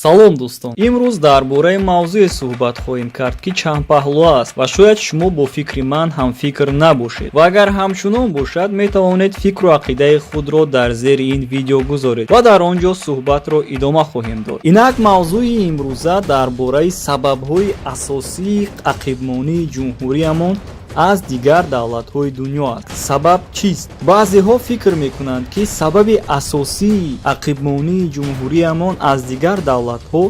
салом дӯстон, имрӯз дар бораи мавзӯе суҳбат хоҳем кард, ки чандпаҳлӯ аст ва шояд шумо бо фикри ман ҳамфикр набошед. Ва агар ҳамчунон бошад, метавонед фикру ақидаи худро дар зери ин видео гузоред ва дар он ҷо суҳбатро идома хоҳем дод. Инак мавзӯи имрӯза дар бораи сабабҳои асосии ақибмонии ҷумҳуриямон аз дигар давлатҳои дунё аст. Сабаб чист? Баъзеҳо фикр мекунанд, ки сабаби асосии ақибмонии ҷумҳуриямон аз дигар давлатҳо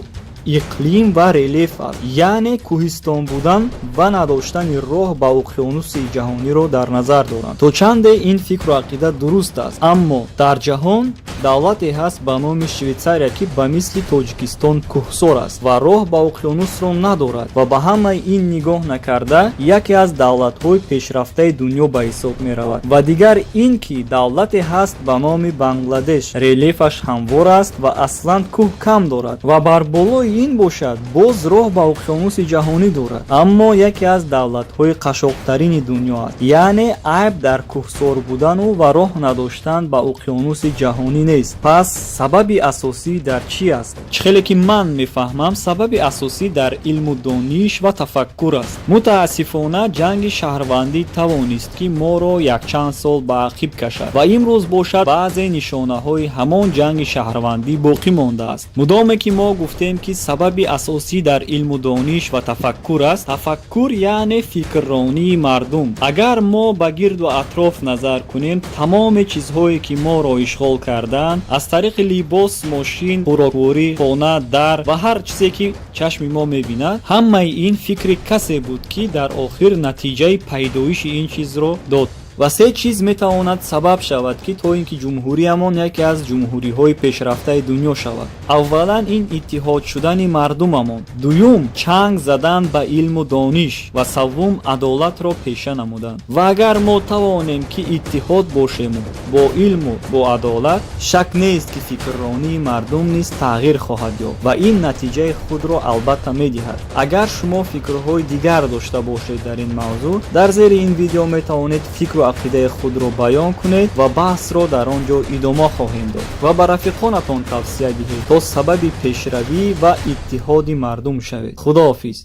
иқлим ва релеф аст, яъне кӯҳистон будан ва надоштани роҳ ба уқёнуси ҷаҳониро дар назар доранд. То чанде ин фикру ақида дуруст аст, аммо дар ҷаҳон давлате ҳаст ба номи Швейтсария, ки ба мисли Тоҷикистон кӯҳсор аст ва роҳ ба уқёнусро надорад ва ба ҳамаи ин нигоҳ накарда яке аз давлатҳои пешрафтаи дунё ба ҳисоб меравад. Ва дигар ин ки давлате ҳаст ба номи Бангладеш, релефаш ҳамвор аст ва аслан кӯҳ кам дорад ва бар болои ин бошад боз роҳ ба уқёнуси ҷаҳонӣ дорад, аммо яке аз давлатҳои қашоқтарини дунё аст, яъне айб дар кӯҳсор будану ва роҳ надоштан ба уқёнуси ҷаҳонӣ нест. Пас сабаби асосӣ дар чӣ аст? Чӣ хеле ки ман мефаҳмам, сабаби асосӣ дар илму дониш ва тафаккур аст. Мутаассифона ҷанги шаҳрвандӣ тавонист, ки моро якчанд сол ба ақиб кашад ва имрӯз бошад баъзе нишонаҳои ҳамон ҷанги шаҳрвандӣ боқӣ мондааст. Мудоме ки мо гуфтем, ки сабаби асосӣ дар илму дониш ва тафаккур аст, тафаккур яъне фикрронии мардум. Агар мо ба гирду атроф назар кунем, тамоми чизҳое ки моро ишғол кардаанд, аз тариқи либос, мошин, хӯрокворӣ, хона, дар ва ҳар чизе ки чашми мо мебинад, ҳамаи ин фикри касе буд, ки дар охир натиҷаи пайдоиши ин чизро дод. Ва се чиз метавонад сабаб шавад, ки то ин ки ҷумҳуриямон яке аз ҷумҳуриҳои пешрафтаи дунё шавад. Аввалан ин иттиҳод шудани мардумамон, дуюм чанг задан ба илму дониш ва саввум адолатро пеша намудан. Ва агар мо тавонем ки иттиҳод бошему бо илму бо адолат, шак нест, ки фикрронии мардум низ тағйир хоҳад ёфт ва ин натиҷаи худро албатта медиҳад. Агар шумо фикрҳои дигар дошта бошед дар ин мавзӯъ, дар зери ин видео метавонед фикру ақидаи худро баён кунед ва баҳсро дар он ҷо идома хоҳем дод ва ба рафиқонатон тавсия диҳед, то сабаби пешравӣ ва иттиҳоди мардум шавед. Худоҳофиз.